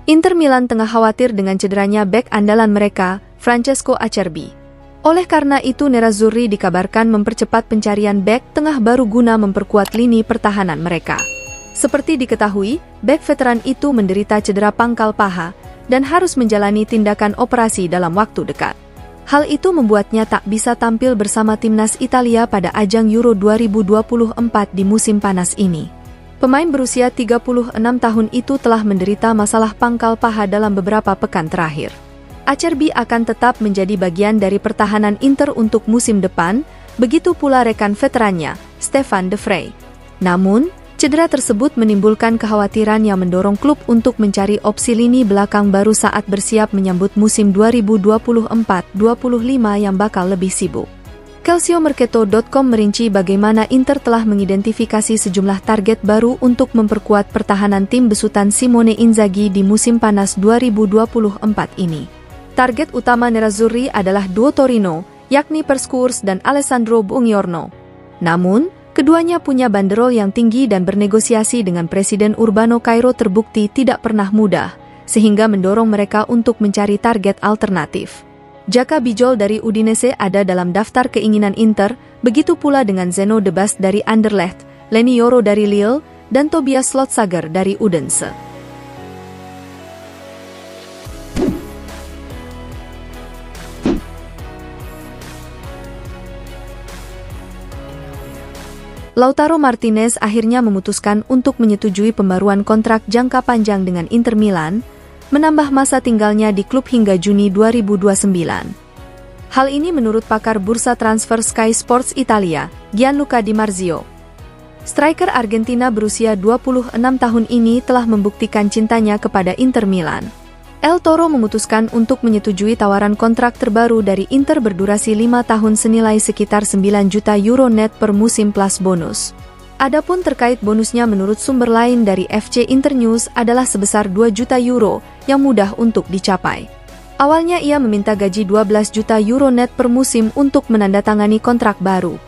Inter Milan tengah khawatir dengan cederanya bek andalan mereka, Francesco Acerbi. Oleh karena itu Nerazzurri dikabarkan mempercepat pencarian bek tengah baru guna memperkuat lini pertahanan mereka. Seperti diketahui, bek veteran itu menderita cedera pangkal paha dan harus menjalani tindakan operasi dalam waktu dekat. Hal itu membuatnya tak bisa tampil bersama timnas Italia pada ajang Euro 2024 di musim panas ini. Pemain berusia 36 tahun itu telah menderita masalah pangkal paha dalam beberapa pekan terakhir. Acerbi akan tetap menjadi bagian dari pertahanan Inter untuk musim depan, begitu pula rekan veterannya, Stefan De Vrij. Namun, cedera tersebut menimbulkan kekhawatiran yang mendorong klub untuk mencari opsi lini belakang baru saat bersiap menyambut musim 2024-25 yang bakal lebih sibuk. Calciomercato.com merinci bagaimana Inter telah mengidentifikasi sejumlah target baru untuk memperkuat pertahanan tim besutan Simone Inzaghi di musim panas 2024 ini. Target utama Nerazzurri adalah duo Torino, yakni Perscours dan Alessandro Buongiorno. Namun, keduanya punya banderol yang tinggi dan bernegosiasi dengan Presiden Urbano Cairo terbukti tidak pernah mudah, sehingga mendorong mereka untuk mencari target alternatif. Jaka Bijol dari Udinese ada dalam daftar keinginan Inter, begitu pula dengan Zeno De Bast dari Anderlecht, Leny Yoro dari Lille, dan Tobias Slotsager dari Odense. Lautaro Martinez akhirnya memutuskan untuk menyetujui pembaruan kontrak jangka panjang dengan Inter Milan, menambah masa tinggalnya di klub hingga Juni 2029. Hal ini menurut pakar bursa transfer Sky Sports Italia, Gianluca Di Marzio. Striker Argentina berusia 26 tahun ini telah membuktikan cintanya kepada Inter Milan. El Toro memutuskan untuk menyetujui tawaran kontrak terbaru dari Inter berdurasi 5 tahun senilai sekitar 9 juta euro net per musim plus bonus. Adapun terkait bonusnya menurut sumber lain dari FC Internews adalah sebesar 2 juta euro yang mudah untuk dicapai. Awalnya ia meminta gaji 12 juta euro net per musim untuk menandatangani kontrak baru.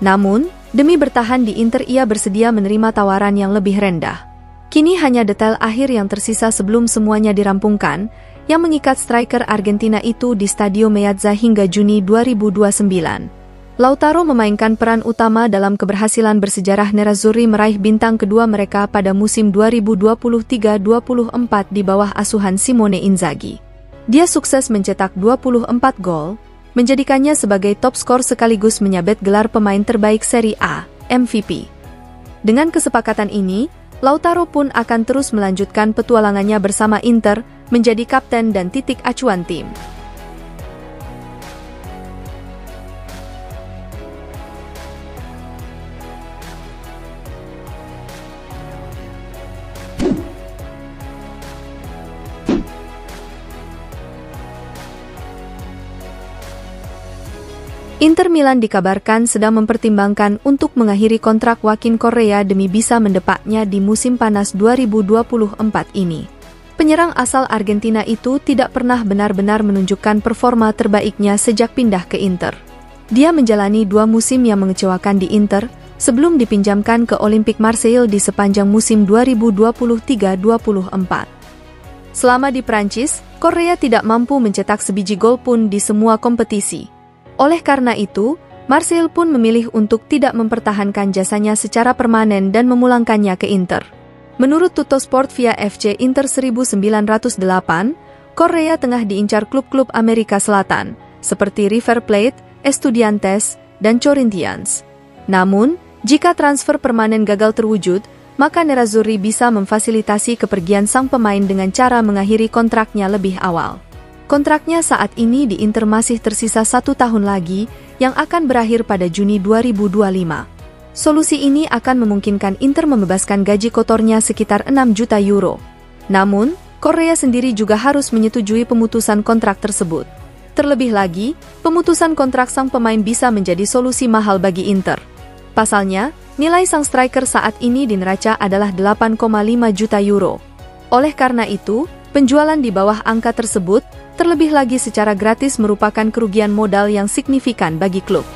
Namun, demi bertahan di Inter ia bersedia menerima tawaran yang lebih rendah. Kini hanya detail akhir yang tersisa sebelum semuanya dirampungkan, yang mengikat striker Argentina itu di Stadio Meazza hingga Juni 2029. Lautaro memainkan peran utama dalam keberhasilan bersejarah Nerazzurri meraih bintang kedua mereka pada musim 2023-24 di bawah asuhan Simone Inzaghi. Dia sukses mencetak 24 gol, menjadikannya sebagai top skor sekaligus menyabet gelar pemain terbaik Serie A, MVP. Dengan kesepakatan ini, Lautaro pun akan terus melanjutkan petualangannya bersama Inter, menjadi kapten dan titik acuan tim. Inter Milan dikabarkan sedang mempertimbangkan untuk mengakhiri kontrak Joaquin Correa demi bisa mendepaknya di musim panas 2024 ini. Penyerang asal Argentina itu tidak pernah benar-benar menunjukkan performa terbaiknya sejak pindah ke Inter. Dia menjalani 2 musim yang mengecewakan di Inter, sebelum dipinjamkan ke Olympique Marseille di sepanjang musim 2023-24. Selama di Prancis, Correa tidak mampu mencetak sebiji gol pun di semua kompetisi. Oleh karena itu, Marseille pun memilih untuk tidak mempertahankan jasanya secara permanen dan memulangkannya ke Inter. Menurut Tuttosport via FC Inter 1908, Correa tengah diincar klub-klub Amerika Selatan, seperti River Plate, Estudiantes, dan Corinthians. Namun, jika transfer permanen gagal terwujud, maka Nerazzurri bisa memfasilitasi kepergian sang pemain dengan cara mengakhiri kontraknya lebih awal. Kontraknya saat ini di Inter masih tersisa 1 tahun lagi, yang akan berakhir pada Juni 2025. Solusi ini akan memungkinkan Inter membebaskan gaji kotornya sekitar 6 juta euro. Namun, Correa sendiri juga harus menyetujui pemutusan kontrak tersebut. Terlebih lagi, pemutusan kontrak sang pemain bisa menjadi solusi mahal bagi Inter. Pasalnya, nilai sang striker saat ini di neraca adalah 8,5 juta euro. Oleh karena itu, penjualan di bawah angka tersebut, terlebih lagi secara gratis merupakan kerugian modal yang signifikan bagi klub.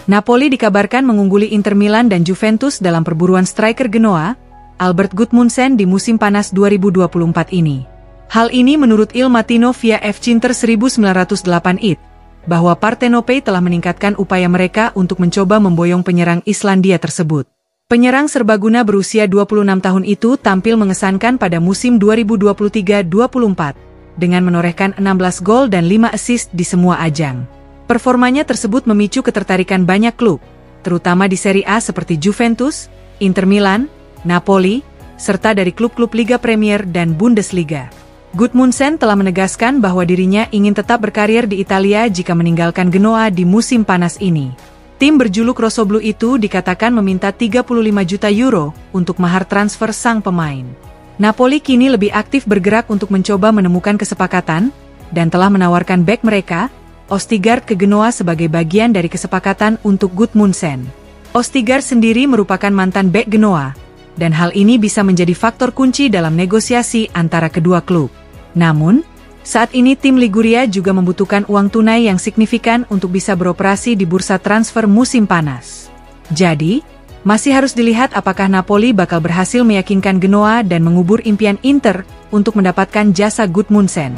Napoli dikabarkan mengungguli Inter Milan dan Juventus dalam perburuan striker Genoa, Albert Gudmundsson di musim panas 2024 ini. Hal ini menurut Il Mattino via Fcinter 1908 bahwa Partenope telah meningkatkan upaya mereka untuk mencoba memboyong penyerang Islandia tersebut. Penyerang serbaguna berusia 26 tahun itu tampil mengesankan pada musim 2023-24 dengan menorehkan 16 gol dan 5 assist di semua ajang. Performanya tersebut memicu ketertarikan banyak klub, terutama di Serie A seperti Juventus, Inter Milan, Napoli, serta dari klub-klub Liga Premier dan Bundesliga. Gudmundsson telah menegaskan bahwa dirinya ingin tetap berkarir di Italia jika meninggalkan Genoa di musim panas ini. Tim berjuluk Rossoblu itu dikatakan meminta 35 juta euro untuk mahar transfer sang pemain. Napoli kini lebih aktif bergerak untuk mencoba menemukan kesepakatan, dan telah menawarkan bek mereka, Østigård, ke Genoa sebagai bagian dari kesepakatan untuk Gudmundsson. Østigård sendiri merupakan mantan bek Genoa, dan hal ini bisa menjadi faktor kunci dalam negosiasi antara kedua klub. Namun, saat ini tim Liguria juga membutuhkan uang tunai yang signifikan untuk bisa beroperasi di bursa transfer musim panas. Jadi, masih harus dilihat apakah Napoli bakal berhasil meyakinkan Genoa dan mengubur impian Inter untuk mendapatkan jasa Gudmundsson.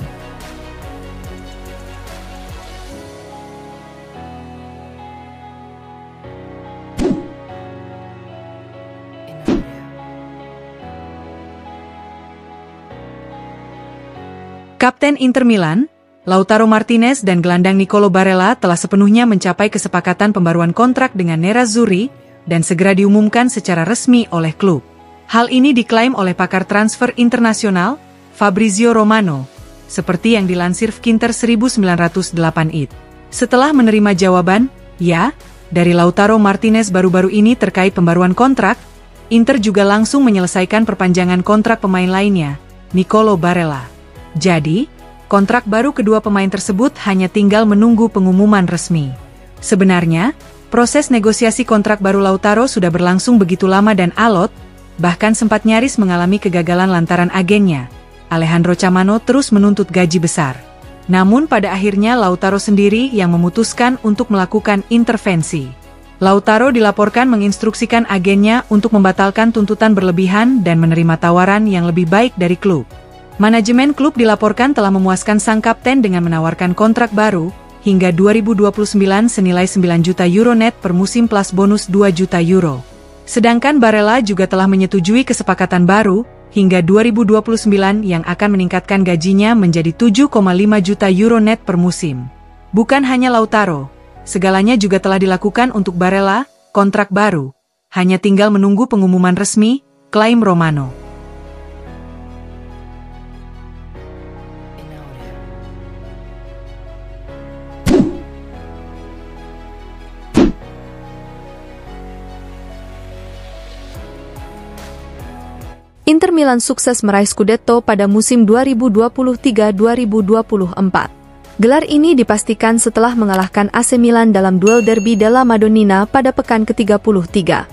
Kapten Inter Milan, Lautaro Martinez dan gelandang Nicolo Barella telah sepenuhnya mencapai kesepakatan pembaruan kontrak dengan Nerazzurri dan segera diumumkan secara resmi oleh klub. Hal ini diklaim oleh pakar transfer internasional, Fabrizio Romano, seperti yang dilansir Fcinter 1908 it. Setelah menerima jawaban, ya, dari Lautaro Martinez baru-baru ini terkait pembaruan kontrak, Inter juga langsung menyelesaikan perpanjangan kontrak pemain lainnya, Nicolo Barella. Jadi, kontrak baru kedua pemain tersebut hanya tinggal menunggu pengumuman resmi. Sebenarnya, proses negosiasi kontrak baru Lautaro sudah berlangsung begitu lama dan alot, bahkan sempat nyaris mengalami kegagalan lantaran agennya, Alejandro Camano, terus menuntut gaji besar. Namun pada akhirnya Lautaro sendiri yang memutuskan untuk melakukan intervensi. Lautaro dilaporkan menginstruksikan agennya untuk membatalkan tuntutan berlebihan dan menerima tawaran yang lebih baik dari klub. Manajemen klub dilaporkan telah memuaskan sang kapten dengan menawarkan kontrak baru hingga 2029 senilai 9 juta euro net per musim plus bonus 2 juta euro. Sedangkan Barella juga telah menyetujui kesepakatan baru hingga 2029 yang akan meningkatkan gajinya menjadi 7,5 juta euro net per musim. Bukan hanya Lautaro, segalanya juga telah dilakukan untuk Barella, kontrak baru. Hanya tinggal menunggu pengumuman resmi, klaim Romano. Inter Milan sukses meraih Scudetto pada musim 2023-2024. Gelar ini dipastikan setelah mengalahkan AC Milan dalam duel Derby della Madonnina pada pekan ke-33.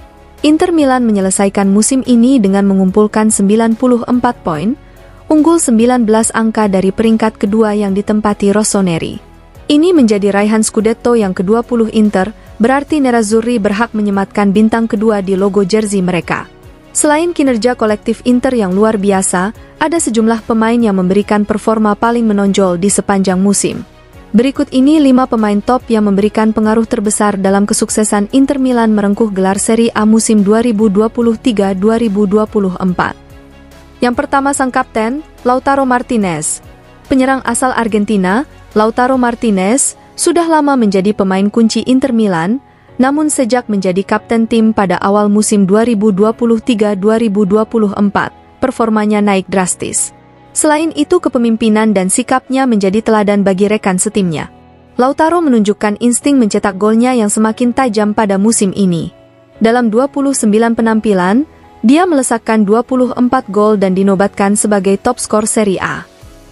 Inter Milan menyelesaikan musim ini dengan mengumpulkan 94 poin, unggul 19 angka dari peringkat kedua yang ditempati Rossoneri. Ini menjadi raihan Scudetto yang ke-20 Inter, berarti Nerazzurri berhak menyematkan bintang kedua di logo jersey mereka. Selain kinerja kolektif Inter yang luar biasa, ada sejumlah pemain yang memberikan performa paling menonjol di sepanjang musim. Berikut ini 5 pemain top yang memberikan pengaruh terbesar dalam kesuksesan Inter Milan merengkuh gelar Serie A musim 2023-2024. Yang pertama sang kapten, Lautaro Martinez. Penyerang asal Argentina, Lautaro Martinez sudah lama menjadi pemain kunci Inter Milan, namun sejak menjadi kapten tim pada awal musim 2023-2024, performanya naik drastis. Selain itu kepemimpinan dan sikapnya menjadi teladan bagi rekan setimnya. Lautaro menunjukkan insting mencetak golnya yang semakin tajam pada musim ini. Dalam 29 penampilan, dia melesakkan 24 gol dan dinobatkan sebagai top skor Serie A.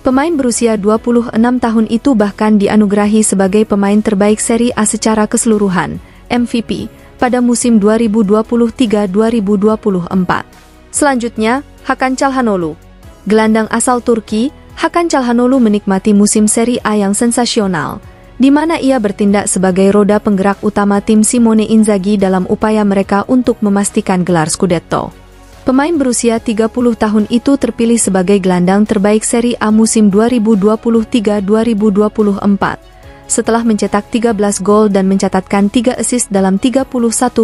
Pemain berusia 26 tahun itu bahkan dianugerahi sebagai pemain terbaik Serie A secara keseluruhan, MVP, pada musim 2023-2024. Selanjutnya, Hakan Çalhanoğlu. Gelandang asal Turki, Hakan Çalhanoğlu menikmati musim Serie A yang sensasional, di mana ia bertindak sebagai roda penggerak utama tim Simone Inzaghi dalam upaya mereka untuk memastikan gelar Scudetto. Pemain berusia 30 tahun itu terpilih sebagai gelandang terbaik Serie A musim 2023-2024, setelah mencetak 13 gol dan mencatatkan 3 assist dalam 31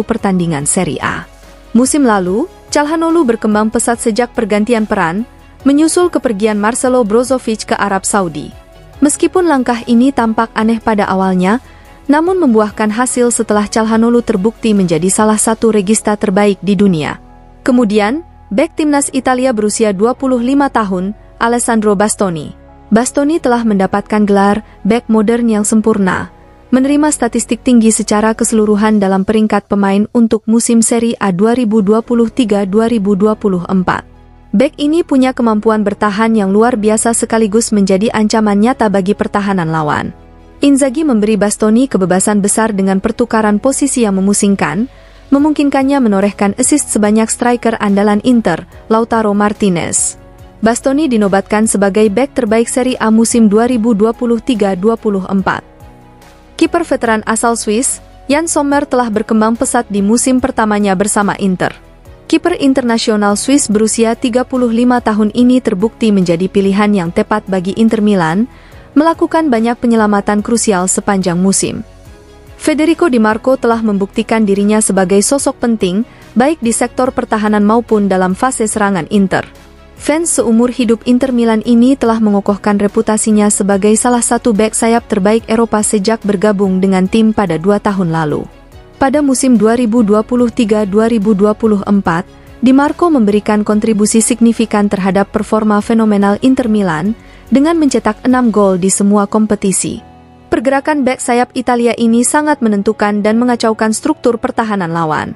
pertandingan Serie A. Musim lalu, Calhanoglu berkembang pesat sejak pergantian peran, menyusul kepergian Marcelo Brozovic ke Arab Saudi. Meskipun langkah ini tampak aneh pada awalnya, namun membuahkan hasil setelah Calhanoglu terbukti menjadi salah satu regista terbaik di dunia. Kemudian, bek timnas Italia berusia 25 tahun, Alessandro Bastoni. Bastoni telah mendapatkan gelar bek modern yang sempurna, menerima statistik tinggi secara keseluruhan dalam peringkat pemain untuk musim Serie A 2023-2024. Bek ini punya kemampuan bertahan yang luar biasa sekaligus menjadi ancaman nyata bagi pertahanan lawan. Inzaghi memberi Bastoni kebebasan besar dengan pertukaran posisi yang memusingkan, memungkinkannya menorehkan assist sebanyak striker andalan Inter, Lautaro Martinez. Bastoni dinobatkan sebagai bek terbaik Serie A musim 2023-24. Kiper veteran asal Swiss, Jan Sommer telah berkembang pesat di musim pertamanya bersama Inter. Kiper internasional Swiss berusia 35 tahun ini terbukti menjadi pilihan yang tepat bagi Inter Milan, melakukan banyak penyelamatan krusial sepanjang musim. Federico Di Marco telah membuktikan dirinya sebagai sosok penting, baik di sektor pertahanan maupun dalam fase serangan Inter. Fans seumur hidup Inter Milan ini telah mengokohkan reputasinya sebagai salah satu bek sayap terbaik Eropa sejak bergabung dengan tim pada 2 tahun lalu. Pada musim 2023-2024, Di Marco memberikan kontribusi signifikan terhadap performa fenomenal Inter Milan dengan mencetak 6 gol di semua kompetisi. Pergerakan bek sayap Italia ini sangat menentukan dan mengacaukan struktur pertahanan lawan.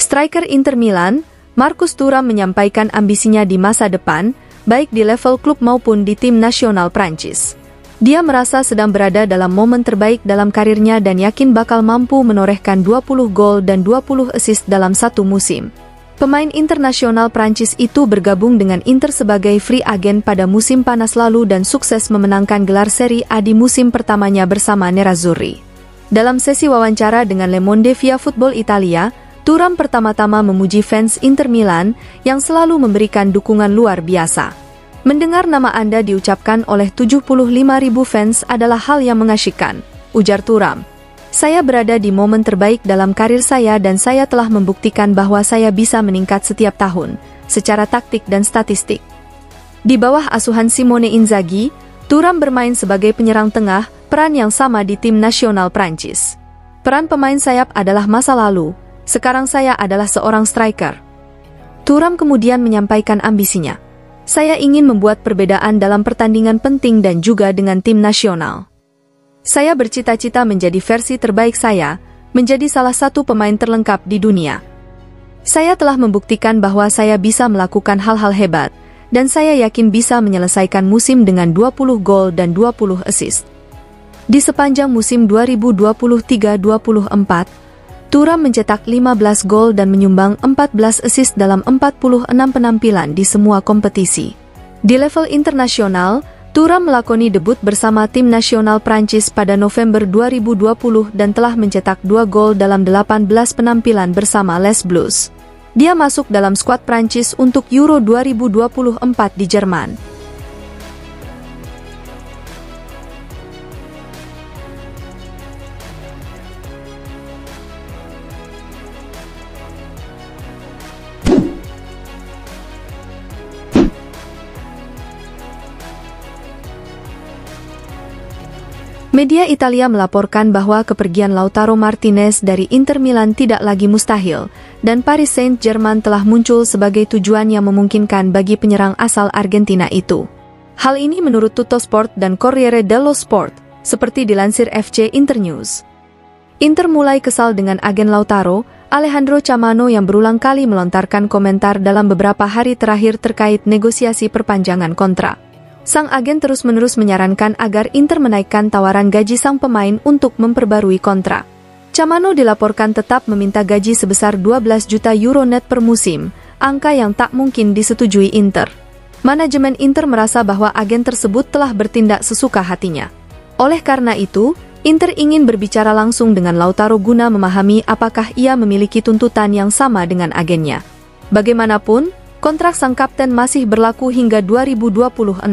Striker Inter Milan, Marcus Thuram menyampaikan ambisinya di masa depan, baik di level klub maupun di tim nasional Prancis. Dia merasa sedang berada dalam momen terbaik dalam karirnya dan yakin bakal mampu menorehkan 20 gol dan 20 assist dalam satu musim. Pemain internasional Prancis itu bergabung dengan Inter sebagai free agent pada musim panas lalu dan sukses memenangkan gelar Serie A di musim pertamanya bersama Nerazzurri. Dalam sesi wawancara dengan Le Monde via Football Italia, Thuram pertama-tama memuji fans Inter Milan yang selalu memberikan dukungan luar biasa. Mendengar nama Anda diucapkan oleh 75.000 fans adalah hal yang mengasyikkan, ujar Thuram. Saya berada di momen terbaik dalam karir saya dan saya telah membuktikan bahwa saya bisa meningkat setiap tahun, secara taktik dan statistik. Di bawah asuhan Simone Inzaghi, Thuram bermain sebagai penyerang tengah, peran yang sama di tim nasional Prancis. Peran pemain sayap adalah masa lalu. Sekarang saya adalah seorang striker. Thuram kemudian menyampaikan ambisinya. Saya ingin membuat perbedaan dalam pertandingan penting dan juga dengan tim nasional. Saya bercita-cita menjadi versi terbaik saya, menjadi salah satu pemain terlengkap di dunia. Saya telah membuktikan bahwa saya bisa melakukan hal-hal hebat, dan saya yakin bisa menyelesaikan musim dengan 20 gol dan 20 assist. Di sepanjang musim 2023-24, Thuram mencetak 15 gol dan menyumbang 14 assist dalam 46 penampilan di semua kompetisi. Di level internasional, Thuram melakoni debut bersama tim nasional Prancis pada November 2020 dan telah mencetak 2 gol dalam 18 penampilan bersama Les Bleus. Dia masuk dalam skuad Prancis untuk Euro 2024 di Jerman. Media Italia melaporkan bahwa kepergian Lautaro Martinez dari Inter Milan tidak lagi mustahil, dan Paris Saint-Germain telah muncul sebagai tujuan yang memungkinkan bagi penyerang asal Argentina itu. Hal ini menurut Tuttosport dan Corriere dello Sport, seperti dilansir FC Internews. Inter mulai kesal dengan agen Lautaro, Alejandro Chamano yang berulang kali melontarkan komentar dalam beberapa hari terakhir terkait negosiasi perpanjangan kontrak. Sang agen terus-menerus menyarankan agar Inter menaikkan tawaran gaji sang pemain untuk memperbarui kontrak. Chamano dilaporkan tetap meminta gaji sebesar 12 juta euro net per musim, angka yang tak mungkin disetujui Inter. Manajemen Inter merasa bahwa agen tersebut telah bertindak sesuka hatinya. Oleh karena itu, Inter ingin berbicara langsung dengan Lautaro guna memahami apakah ia memiliki tuntutan yang sama dengan agennya. Bagaimanapun, kontrak sang kapten masih berlaku hingga 2026.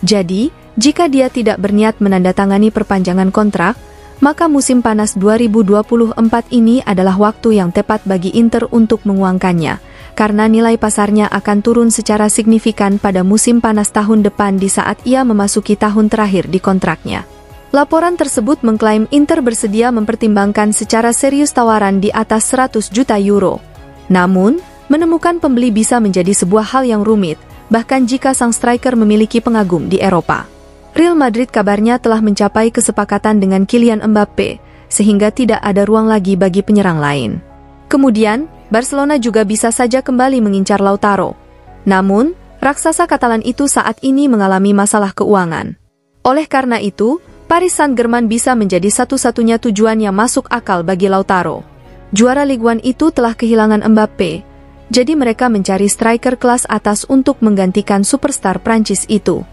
Jadi, jika dia tidak berniat menandatangani perpanjangan kontrak, maka musim panas 2024 ini adalah waktu yang tepat bagi Inter untuk menguangkannya, karena nilai pasarnya akan turun secara signifikan pada musim panas tahun depan di saat ia memasuki tahun terakhir di kontraknya. Laporan tersebut mengklaim Inter bersedia mempertimbangkan secara serius tawaran di atas 100 juta euro. Namun, menemukan pembeli bisa menjadi sebuah hal yang rumit, bahkan jika sang striker memiliki pengagum di Eropa. Real Madrid kabarnya telah mencapai kesepakatan dengan Kylian Mbappe, sehingga tidak ada ruang lagi bagi penyerang lain. Kemudian, Barcelona juga bisa saja kembali mengincar Lautaro. Namun, raksasa Katalan itu saat ini mengalami masalah keuangan. Oleh karena itu, Paris Saint-Germain bisa menjadi satu-satunya tujuan yang masuk akal bagi Lautaro. Juara Ligue 1 itu telah kehilangan Mbappe, jadi mereka mencari striker kelas atas untuk menggantikan superstar Prancis itu.